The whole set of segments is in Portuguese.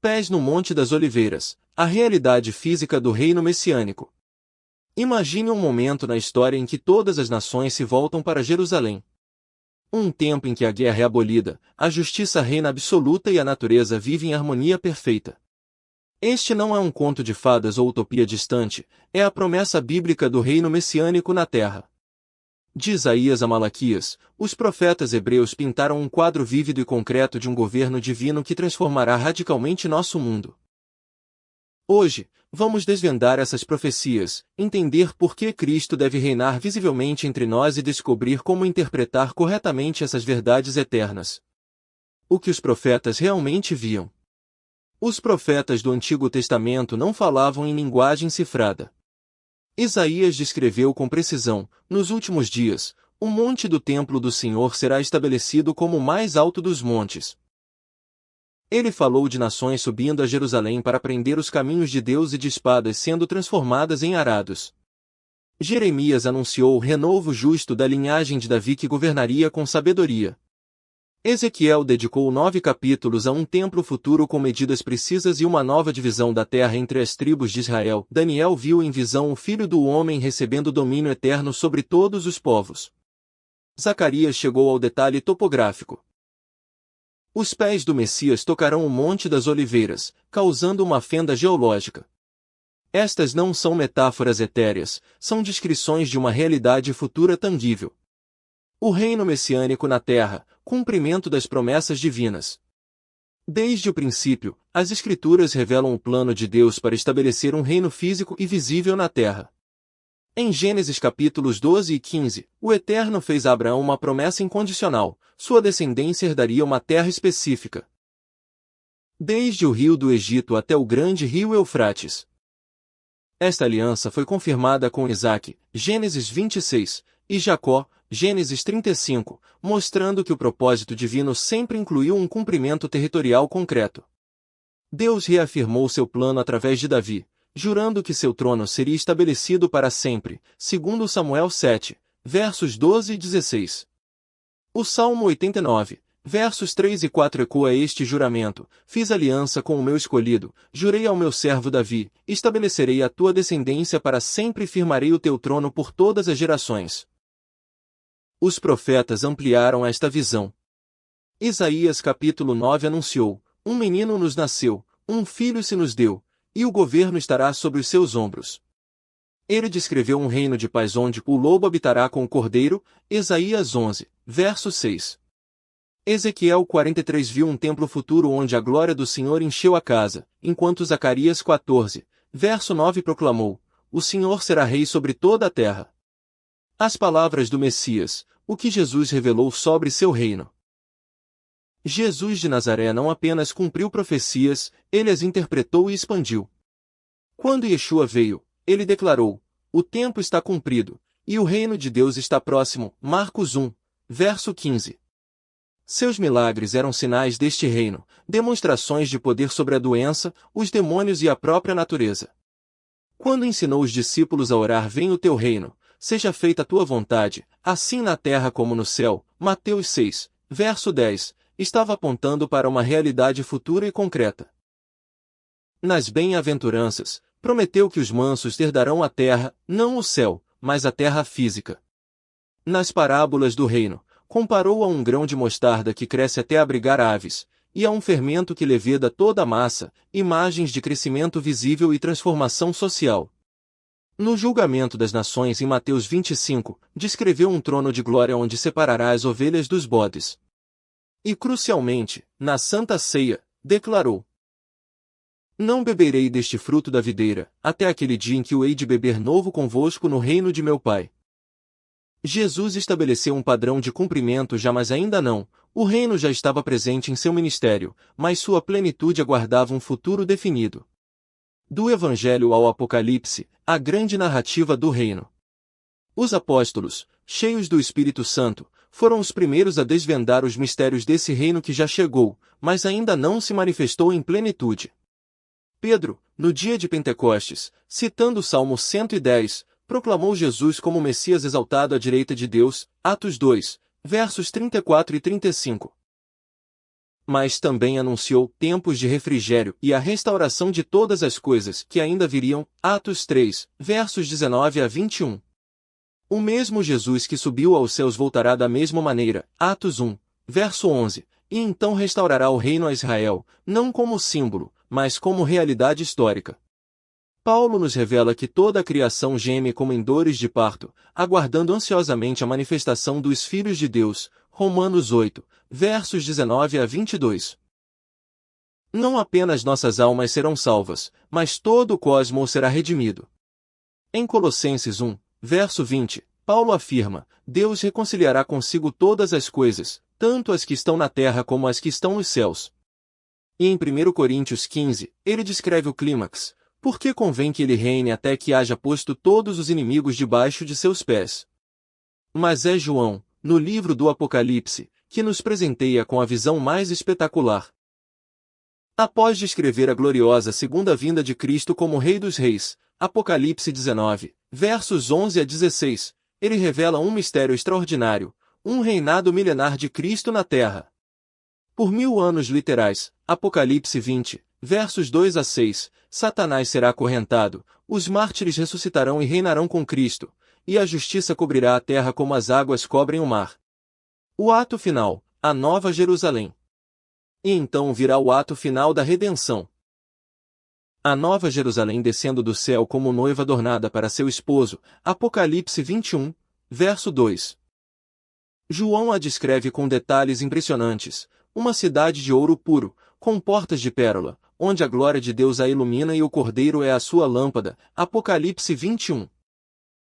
Pés no Monte das Oliveiras, a realidade física do reino messiânico. Imagine um momento na história em que todas as nações se voltam para Jerusalém. Um tempo em que a guerra é abolida, a justiça reina absoluta e a natureza vive em harmonia perfeita. Este não é um conto de fadas ou utopia distante, é a promessa bíblica do reino messiânico na terra. De Isaías a Malaquias, os profetas hebreus pintaram um quadro vívido e concreto de um governo divino que transformará radicalmente nosso mundo. Hoje, vamos desvendar essas profecias, entender por que Cristo deve reinar visivelmente entre nós e descobrir como interpretar corretamente essas verdades eternas. O que os profetas realmente viam. Os profetas do Antigo Testamento não falavam em linguagem cifrada. Isaías descreveu com precisão: nos últimos dias, o monte do templo do Senhor será estabelecido como o mais alto dos montes. Ele falou de nações subindo a Jerusalém para prender os caminhos de Deus e de espadas sendo transformadas em arados. Jeremias anunciou o renovo justo da linhagem de Davi que governaria com sabedoria. Ezequiel dedicou 9 capítulos a um templo futuro com medidas precisas e uma nova divisão da terra entre as tribos de Israel. Daniel viu em visão o Filho do Homem recebendo domínio eterno sobre todos os povos. Zacarias chegou ao detalhe topográfico. Os pés do Messias tocarão o Monte das Oliveiras, causando uma fenda geológica. Estas não são metáforas etéreas, são descrições de uma realidade futura tangível. O reino messiânico na terra, cumprimento das promessas divinas. Desde o princípio, as Escrituras revelam o plano de Deus para estabelecer um reino físico e visível na terra. Em Gênesis capítulos 12 e 15, o Eterno fez a Abraão uma promessa incondicional: sua descendência herdaria uma terra específica. Desde o rio do Egito até o grande rio Eufrates. Esta aliança foi confirmada com Isaque, Gênesis 26, e Jacó, Gênesis 35, mostrando que o propósito divino sempre incluiu um cumprimento territorial concreto. Deus reafirmou seu plano através de Davi, jurando que seu trono seria estabelecido para sempre, segundo Samuel 7, versos 12 e 16. O Salmo 89, versos 3 e 4 ecoa este juramento: fiz aliança com o meu escolhido, jurei ao meu servo Davi, estabelecerei a tua descendência para sempre e firmarei o teu trono por todas as gerações. Os profetas ampliaram esta visão. Isaías capítulo 9 anunciou: um menino nos nasceu, um filho se nos deu, e o governo estará sobre os seus ombros. Ele descreveu um reino de paz onde o lobo habitará com o cordeiro, Isaías 11, verso 6. Ezequiel 43 viu um templo futuro onde a glória do Senhor encheu a casa, enquanto Zacarias 14, verso 9 proclamou: o Senhor será rei sobre toda a terra. As palavras do Messias, o que Jesus revelou sobre seu reino. Jesus de Nazaré não apenas cumpriu profecias, ele as interpretou e expandiu. Quando Yeshua veio, ele declarou: o tempo está cumprido, e o reino de Deus está próximo. Marcos 1, verso 15. Seus milagres eram sinais deste reino, demonstrações de poder sobre a doença, os demônios e a própria natureza. Quando ensinou os discípulos a orar: venha o teu reino, seja feita a tua vontade, assim na terra como no céu, Mateus 6, verso 10, estava apontando para uma realidade futura e concreta. Nas bem-aventuranças, prometeu que os mansos herdarão a terra, não o céu, mas a terra física. Nas parábolas do reino, comparou a um grão de mostarda que cresce até abrigar aves, e a um fermento que leveda toda a massa, imagens de crescimento visível e transformação social. No julgamento das nações em Mateus 25, descreveu um trono de glória onde separará as ovelhas dos bodes. E crucialmente, na Santa Ceia, declarou: não beberei deste fruto da videira, até aquele dia em que o hei de beber novo convosco no reino de meu Pai. Jesus estabeleceu um padrão de cumprimento já, mas ainda não. O reino já estava presente em seu ministério, mas sua plenitude aguardava um futuro definido. Do Evangelho ao Apocalipse, a grande narrativa do reino. Os apóstolos, cheios do Espírito Santo, foram os primeiros a desvendar os mistérios desse reino que já chegou, mas ainda não se manifestou em plenitude. Pedro, no dia de Pentecostes, citando o Salmo 110, proclamou Jesus como Messias exaltado à direita de Deus, Atos 2, versos 34 e 35. mas também anunciou tempos de refrigério e a restauração de todas as coisas que ainda viriam. Atos 3, versos 19 a 21. O mesmo Jesus que subiu aos céus voltará da mesma maneira. Atos 1, verso 11. E então restaurará o reino a Israel, não como símbolo, mas como realidade histórica. Paulo nos revela que toda a criação geme como em dores de parto, aguardando ansiosamente a manifestação dos filhos de Deus. Romanos 8, versos 19 a 22. Não apenas nossas almas serão salvas, mas todo o cosmos será redimido. Em Colossenses 1, verso 20, Paulo afirma: Deus reconciliará consigo todas as coisas, tanto as que estão na terra como as que estão nos céus. E em 1 Coríntios 15, ele descreve o clímax: porque convém que ele reine até que haja posto todos os inimigos debaixo de seus pés. Mas é João, no livro do Apocalipse, que nos presenteia com a visão mais espetacular. Após descrever a gloriosa segunda vinda de Cristo como Rei dos Reis, Apocalipse 19, versos 11 a 16, ele revela um mistério extraordinário, um reinado milenar de Cristo na terra. Por 1000 anos literais, Apocalipse 20, versos 2 a 6, Satanás será acorrentado, os mártires ressuscitarão e reinarão com Cristo, e a justiça cobrirá a terra como as águas cobrem o mar. O ato final, a Nova Jerusalém. E então virá o ato final da redenção. A Nova Jerusalém descendo do céu como noiva adornada para seu esposo, Apocalipse 21, verso 2. João a descreve com detalhes impressionantes, uma cidade de ouro puro, com portas de pérola, onde a glória de Deus a ilumina e o Cordeiro é a sua lâmpada, Apocalipse 21.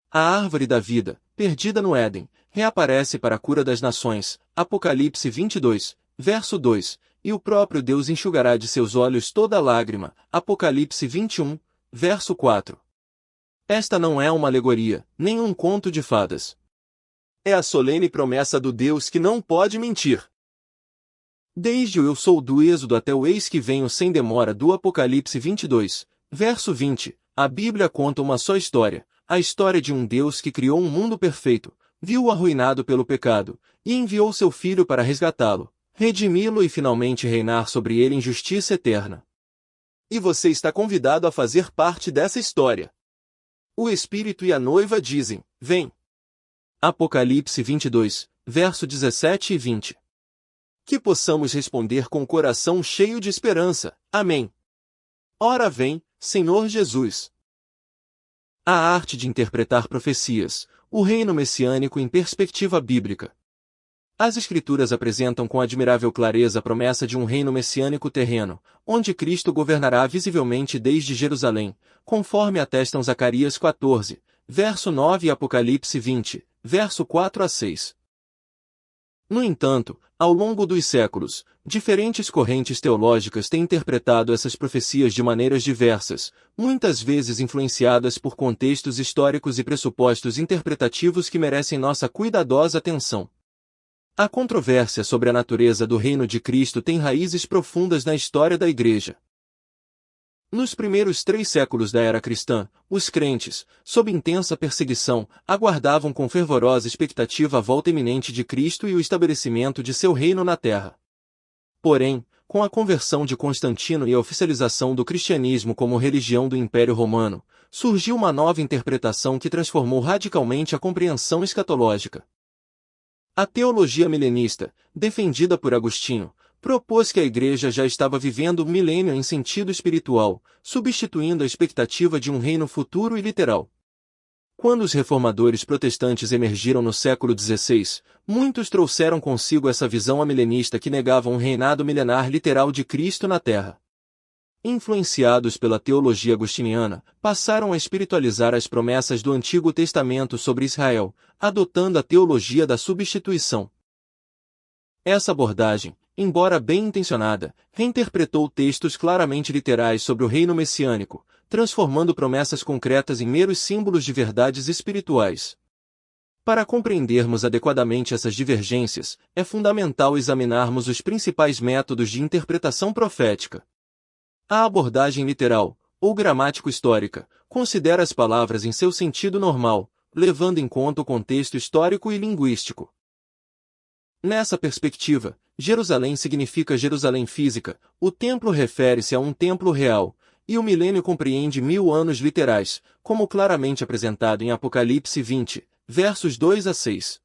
A árvore da vida, perdida no Éden, reaparece para a cura das nações, Apocalipse 22, verso 2, e o próprio Deus enxugará de seus olhos toda lágrima, Apocalipse 21, verso 4. Esta não é uma alegoria, nem um conto de fadas. É a solene promessa do Deus que não pode mentir. Desde o eu sou do Êxodo até o eis que venho sem demora do Apocalipse 22, verso 20, a Bíblia conta uma só história, a história de um Deus que criou um mundo perfeito, viu-o arruinado pelo pecado, e enviou seu Filho para resgatá-lo, redimi-lo e finalmente reinar sobre ele em justiça eterna. E você está convidado a fazer parte dessa história. O Espírito e a noiva dizem: vem. Apocalipse 22, verso 17 e 20. Que possamos responder com o coração cheio de esperança. Amém. Ora vem, Senhor Jesus. A arte de interpretar profecias, o reino messiânico em perspectiva bíblica. As Escrituras apresentam com admirável clareza a promessa de um reino messiânico terreno, onde Cristo governará visivelmente desde Jerusalém, conforme atestam Zacarias 14, verso 9 e Apocalipse 20, verso 4 a 6. No entanto, ao longo dos séculos, diferentes correntes teológicas têm interpretado essas profecias de maneiras diversas, muitas vezes influenciadas por contextos históricos e pressupostos interpretativos que merecem nossa cuidadosa atenção. A controvérsia sobre a natureza do reino de Cristo tem raízes profundas na história da Igreja. Nos primeiros 3 séculos da era cristã, os crentes, sob intensa perseguição, aguardavam com fervorosa expectativa a volta iminente de Cristo e o estabelecimento de seu reino na terra. Porém, com a conversão de Constantino e a oficialização do cristianismo como religião do Império Romano, surgiu uma nova interpretação que transformou radicalmente a compreensão escatológica. A teologia milenista, defendida por Agostinho, propôs que a Igreja já estava vivendo o milênio em sentido espiritual, substituindo a expectativa de um reino futuro e literal. Quando os reformadores protestantes emergiram no século XVI, muitos trouxeram consigo essa visão amilenista que negava um reinado milenar literal de Cristo na Terra. Influenciados pela teologia agostiniana, passaram a espiritualizar as promessas do Antigo Testamento sobre Israel, adotando a teologia da substituição. Essa abordagem, embora bem intencionada, reinterpretou textos claramente literais sobre o reino messiânico, transformando promessas concretas em meros símbolos de verdades espirituais. Para compreendermos adequadamente essas divergências, é fundamental examinarmos os principais métodos de interpretação profética. A abordagem literal, ou gramático-histórica, considera as palavras em seu sentido normal, levando em conta o contexto histórico e linguístico. Nessa perspectiva, Jerusalém significa Jerusalém física, o templo refere-se a um templo real, e o milênio compreende 1000 anos literais, como claramente apresentado em Apocalipse 20, versos 2 a 6.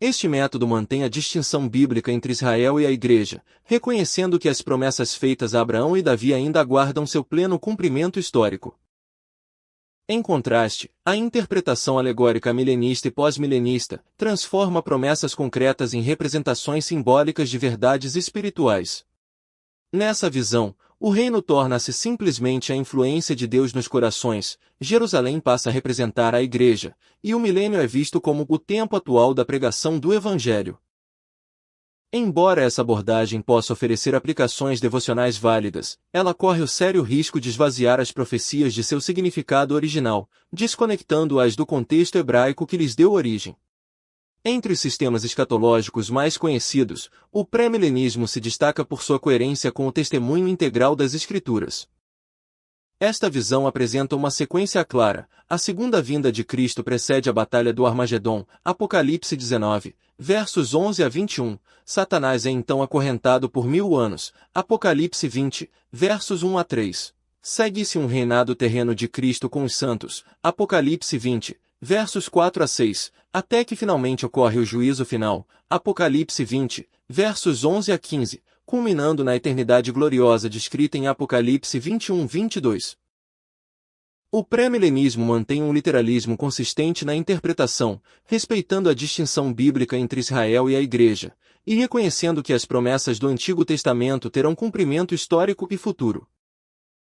Este método mantém a distinção bíblica entre Israel e a Igreja, reconhecendo que as promessas feitas a Abraão e Davi ainda aguardam seu pleno cumprimento histórico. Em contraste, a interpretação alegórica milenista e pós-milenista transforma promessas concretas em representações simbólicas de verdades espirituais. Nessa visão, o reino torna-se simplesmente a influência de Deus nos corações, Jerusalém passa a representar a Igreja, e o milênio é visto como o tempo atual da pregação do Evangelho. Embora essa abordagem possa oferecer aplicações devocionais válidas, ela corre o sério risco de esvaziar as profecias de seu significado original, desconectando-as do contexto hebraico que lhes deu origem. Entre os sistemas escatológicos mais conhecidos, o pré-milenismo se destaca por sua coerência com o testemunho integral das Escrituras. Esta visão apresenta uma sequência clara. A segunda vinda de Cristo precede a batalha do Armagedon, Apocalipse 19, versos 11 a 21. Satanás é então acorrentado por 1000 anos, Apocalipse 20, versos 1 a 3. Segue-se um reinado terreno de Cristo com os santos, Apocalipse 20, versos 4 a 6, até que finalmente ocorre o juízo final, Apocalipse 20, versos 11 a 15, culminando na eternidade gloriosa descrita em Apocalipse 21-22. O pré-milenismo mantém um literalismo consistente na interpretação, respeitando a distinção bíblica entre Israel e a Igreja, e reconhecendo que as promessas do Antigo Testamento terão cumprimento histórico e futuro.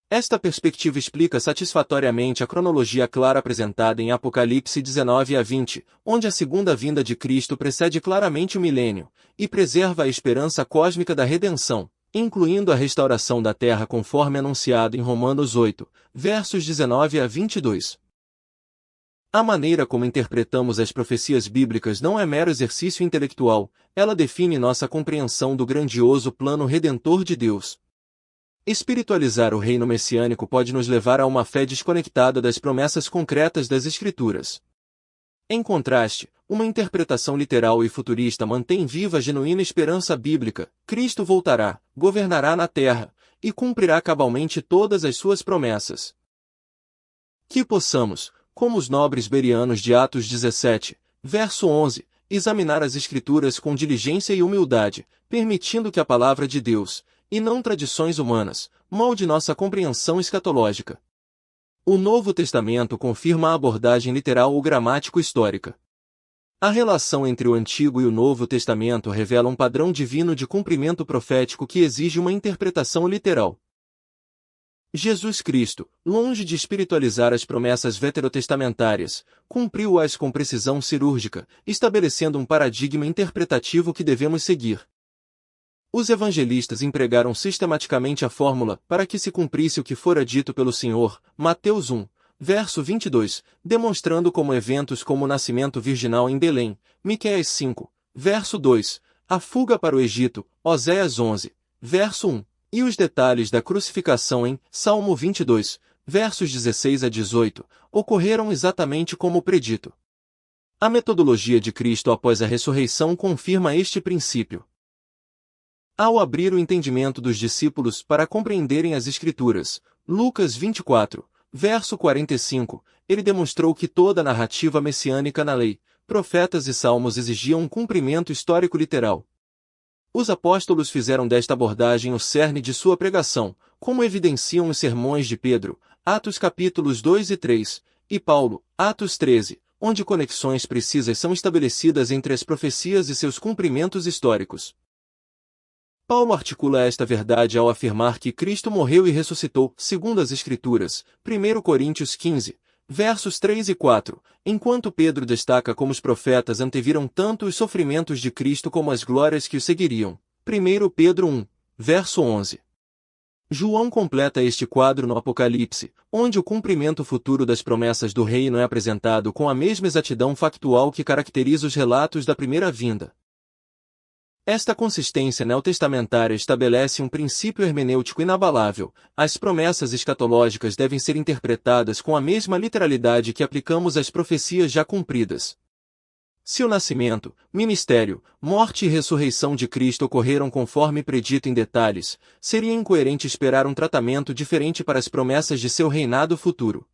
Esta perspectiva explica satisfatoriamente a cronologia clara apresentada em Apocalipse 19 a 20, onde a segunda vinda de Cristo precede claramente o milênio, e preserva a esperança cósmica da redenção, incluindo a restauração da terra conforme anunciado em Romanos 8, versos 19 a 22. A maneira como interpretamos as profecias bíblicas não é mero exercício intelectual, ela define nossa compreensão do grandioso plano redentor de Deus. Espiritualizar o reino messiânico pode nos levar a uma fé desconectada das promessas concretas das Escrituras. Em contraste, uma interpretação literal e futurista mantém viva a genuína esperança bíblica: Cristo voltará, governará na terra, e cumprirá cabalmente todas as suas promessas. Que possamos, como os nobres bereanos de Atos 17, verso 11, examinar as Escrituras com diligência e humildade, permitindo que a palavra de Deus, e não tradições humanas, molde nossa compreensão escatológica. O Novo Testamento confirma a abordagem literal ou gramático-histórica. A relação entre o Antigo e o Novo Testamento revela um padrão divino de cumprimento profético que exige uma interpretação literal. Jesus Cristo, longe de espiritualizar as promessas veterotestamentárias, cumpriu-as com precisão cirúrgica, estabelecendo um paradigma interpretativo que devemos seguir. Os evangelistas empregaram sistematicamente a fórmula para que se cumprisse o que fora dito pelo Senhor, Mateus 1, verso 22, demonstrando como eventos como o nascimento virginal em Belém, Miqueias 5, verso 2, a fuga para o Egito, Oséias 11, verso 1, e os detalhes da crucificação em Salmo 22, versos 16 a 18, ocorreram exatamente como predito. A metodologia de Cristo após a ressurreição confirma este princípio. Ao abrir o entendimento dos discípulos para compreenderem as Escrituras, Lucas 24, verso 45, ele demonstrou que toda a narrativa messiânica na lei, profetas e salmos exigiam um cumprimento histórico literal. Os apóstolos fizeram desta abordagem o cerne de sua pregação, como evidenciam os sermões de Pedro, Atos capítulos 2 e 3, e Paulo, Atos 13, onde conexões precisas são estabelecidas entre as profecias e seus cumprimentos históricos. Paulo articula esta verdade ao afirmar que Cristo morreu e ressuscitou, segundo as Escrituras, 1 Coríntios 15, versos 3 e 4, enquanto Pedro destaca como os profetas anteviram tanto os sofrimentos de Cristo como as glórias que o seguiriam, 1 Pedro 1, verso 11. João completa este quadro no Apocalipse, onde o cumprimento futuro das promessas do reino é apresentado com a mesma exatidão factual que caracteriza os relatos da primeira vinda. Esta consistência neotestamentária estabelece um princípio hermenêutico inabalável: as promessas escatológicas devem ser interpretadas com a mesma literalidade que aplicamos às profecias já cumpridas. Se o nascimento, ministério, morte e ressurreição de Cristo ocorreram conforme predito em detalhes, seria incoerente esperar um tratamento diferente para as promessas de seu reinado futuro.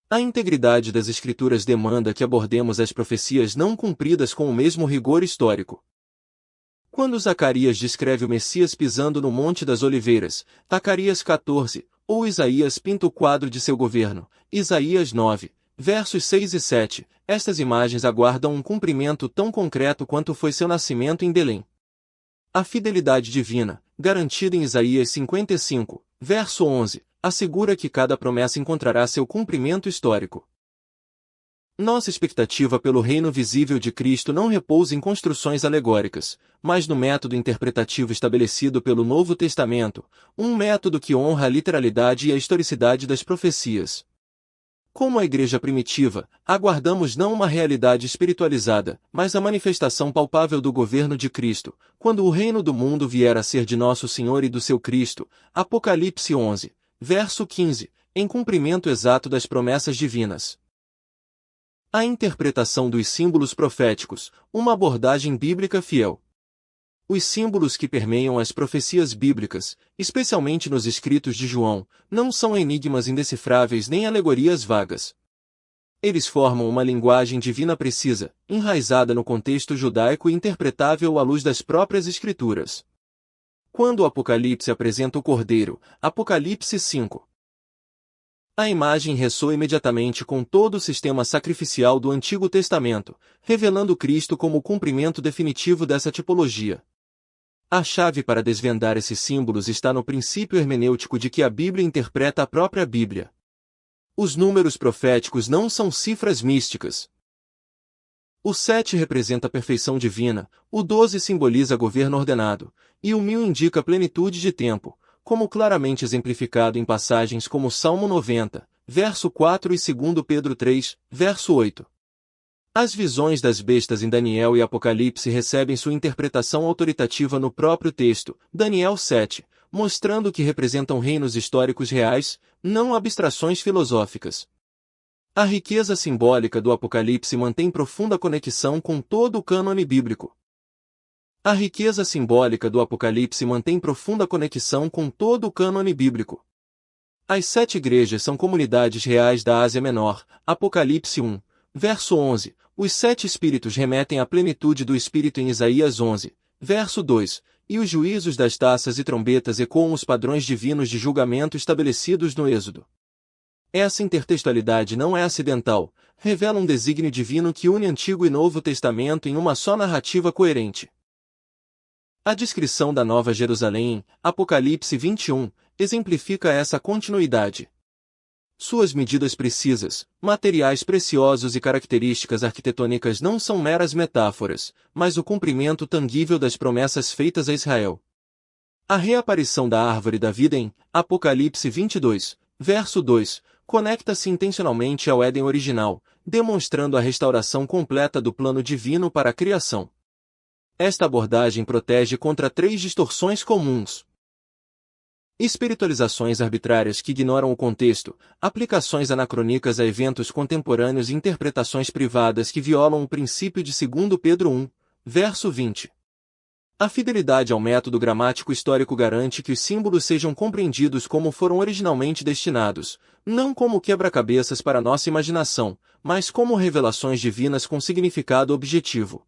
A integridade das Escrituras demanda que abordemos as profecias não cumpridas com o mesmo rigor histórico. Quando Zacarias descreve o Messias pisando no Monte das Oliveiras, Zacarias 14, ou Isaías pinta o quadro de seu governo, Isaías 9, versos 6 e 7, estas imagens aguardam um cumprimento tão concreto quanto foi seu nascimento em Belém. A fidelidade divina, garantida em Isaías 55, verso 11, assegura que cada promessa encontrará seu cumprimento histórico. Nossa expectativa pelo reino visível de Cristo não repousa em construções alegóricas, mas no método interpretativo estabelecido pelo Novo Testamento, um método que honra a literalidade e a historicidade das profecias. Como a igreja primitiva, aguardamos não uma realidade espiritualizada, mas a manifestação palpável do governo de Cristo, quando o reino do mundo vier a ser de nosso Senhor e do seu Cristo. Apocalipse 11, verso 15, em cumprimento exato das promessas divinas. A interpretação dos símbolos proféticos, uma abordagem bíblica fiel. Os símbolos que permeiam as profecias bíblicas, especialmente nos escritos de João, não são enigmas indecifráveis nem alegorias vagas. Eles formam uma linguagem divina precisa, enraizada no contexto judaico e interpretável à luz das próprias Escrituras. Quando o Apocalipse apresenta o Cordeiro, Apocalipse 5, a imagem ressoa imediatamente com todo o sistema sacrificial do Antigo Testamento, revelando Cristo como o cumprimento definitivo dessa tipologia. A chave para desvendar esses símbolos está no princípio hermenêutico de que a Bíblia interpreta a própria Bíblia. Os números proféticos não são cifras místicas. O 7 representa a perfeição divina, o 12 simboliza governo ordenado, e o 1000 indica plenitude de tempo, como claramente exemplificado em passagens como Salmo 90, verso 4 e 2 Pedro 3, verso 8. As visões das bestas em Daniel e Apocalipse recebem sua interpretação autoritativa no próprio texto, Daniel 7, mostrando que representam reinos históricos reais, não abstrações filosóficas. A riqueza simbólica do Apocalipse mantém profunda conexão com todo o cânone bíblico. A riqueza simbólica do Apocalipse mantém profunda conexão com todo o cânone bíblico. As 7 igrejas são comunidades reais da Ásia Menor, Apocalipse 1, verso 11. Os 7 espíritos remetem à plenitude do Espírito em Isaías 11, verso 2, e os juízos das taças e trombetas ecoam os padrões divinos de julgamento estabelecidos no Êxodo. Essa intertextualidade não é acidental, revela um desígnio divino que une Antigo e Novo Testamento em uma só narrativa coerente. A descrição da Nova Jerusalém, Apocalipse 21, exemplifica essa continuidade. Suas medidas precisas, materiais preciosos e características arquitetônicas não são meras metáforas, mas o cumprimento tangível das promessas feitas a Israel. A reaparição da árvore da vida em Apocalipse 22, verso 2, conecta-se intencionalmente ao Éden original, demonstrando a restauração completa do plano divino para a criação. Esta abordagem protege contra 3 distorções comuns: espiritualizações arbitrárias que ignoram o contexto, aplicações anacrônicas a eventos contemporâneos e interpretações privadas que violam o princípio de 2 Pedro 1, verso 20. A fidelidade ao método gramático histórico garante que os símbolos sejam compreendidos como foram originalmente destinados, não como quebra-cabeças para nossa imaginação, mas como revelações divinas com significado objetivo.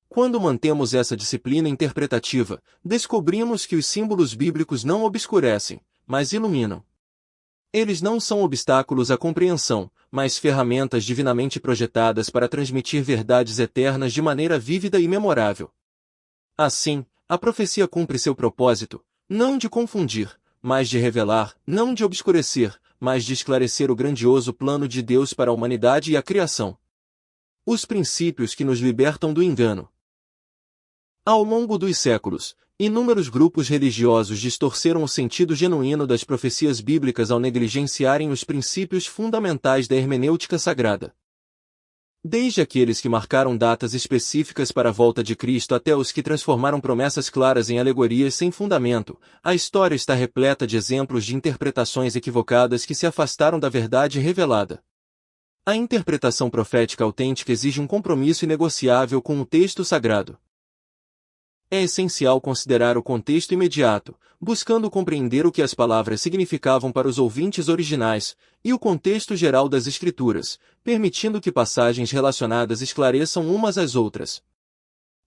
Quando mantemos essa disciplina interpretativa, descobrimos que os símbolos bíblicos não obscurecem, mas iluminam. Eles não são obstáculos à compreensão, mas ferramentas divinamente projetadas para transmitir verdades eternas de maneira vívida e memorável. Assim, a profecia cumpre seu propósito, não de confundir, mas de revelar, não de obscurecer, mas de esclarecer o grandioso plano de Deus para a humanidade e a criação. Os princípios que nos libertam do engano. Ao longo dos séculos, inúmeros grupos religiosos distorceram o sentido genuíno das profecias bíblicas ao negligenciarem os princípios fundamentais da hermenêutica sagrada. Desde aqueles que marcaram datas específicas para a volta de Cristo até os que transformaram promessas claras em alegorias sem fundamento, a história está repleta de exemplos de interpretações equivocadas que se afastaram da verdade revelada. A interpretação profética autêntica exige um compromisso inegociável com o texto sagrado. É essencial considerar o contexto imediato, buscando compreender o que as palavras significavam para os ouvintes originais, e o contexto geral das Escrituras, permitindo que passagens relacionadas esclareçam umas às outras.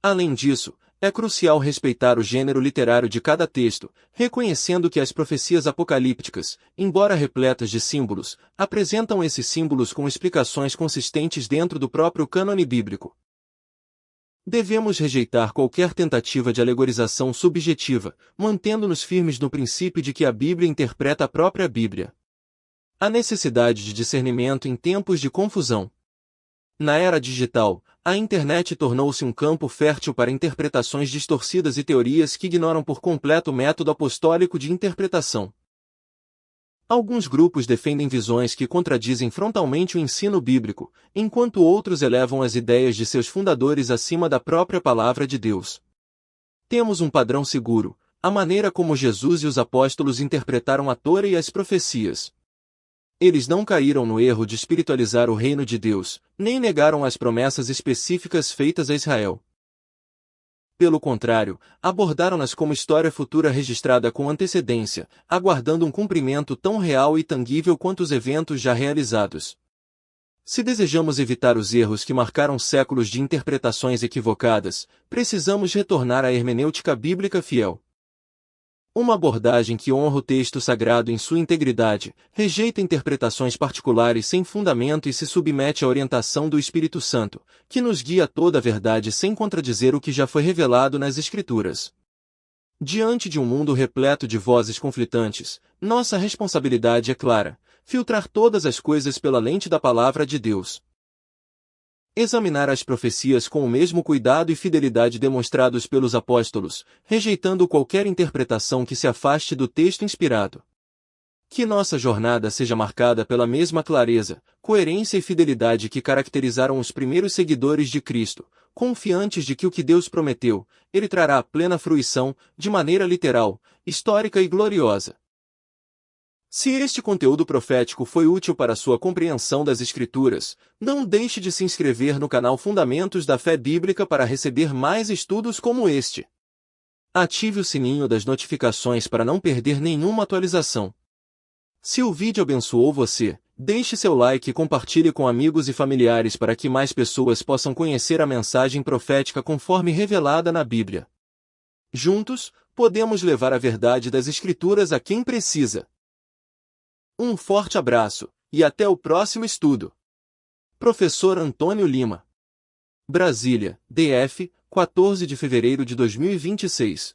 Além disso, é crucial respeitar o gênero literário de cada texto, reconhecendo que as profecias apocalípticas, embora repletas de símbolos, apresentam esses símbolos com explicações consistentes dentro do próprio cânone bíblico. Devemos rejeitar qualquer tentativa de alegorização subjetiva, mantendo-nos firmes no princípio de que a Bíblia interpreta a própria Bíblia. A necessidade de discernimento em tempos de confusão. Na era digital, a internet tornou-se um campo fértil para interpretações distorcidas e teorias que ignoram por completo o método apostólico de interpretação. Alguns grupos defendem visões que contradizem frontalmente o ensino bíblico, enquanto outros elevam as ideias de seus fundadores acima da própria palavra de Deus. Temos um padrão seguro: a maneira como Jesus e os apóstolos interpretaram a Tora e as profecias. Eles não caíram no erro de espiritualizar o reino de Deus, nem negaram as promessas específicas feitas a Israel. Pelo contrário, abordaram-nas como história futura registrada com antecedência, aguardando um cumprimento tão real e tangível quanto os eventos já realizados. Se desejamos evitar os erros que marcaram séculos de interpretações equivocadas, precisamos retornar à hermenêutica bíblica fiel. Uma abordagem que honra o texto sagrado em sua integridade, rejeita interpretações particulares sem fundamento e se submete à orientação do Espírito Santo, que nos guia a toda a verdade sem contradizer o que já foi revelado nas Escrituras. Diante de um mundo repleto de vozes conflitantes, nossa responsabilidade é clara: filtrar todas as coisas pela lente da Palavra de Deus. Examinar as profecias com o mesmo cuidado e fidelidade demonstrados pelos apóstolos, rejeitando qualquer interpretação que se afaste do texto inspirado. Que nossa jornada seja marcada pela mesma clareza, coerência e fidelidade que caracterizaram os primeiros seguidores de Cristo, confiantes de que o que Deus prometeu, Ele trará a plena fruição, de maneira literal, histórica e gloriosa. Se este conteúdo profético foi útil para sua compreensão das Escrituras, não deixe de se inscrever no canal Fundamentos da Fé Bíblica para receber mais estudos como este. Ative o sininho das notificações para não perder nenhuma atualização. Se o vídeo abençoou você, deixe seu like e compartilhe com amigos e familiares para que mais pessoas possam conhecer a mensagem profética conforme revelada na Bíblia. Juntos, podemos levar a verdade das Escrituras a quem precisa. Um forte abraço, e até o próximo estudo. Professor Antônio Lima. Brasília, DF, 14 de fevereiro de 2026.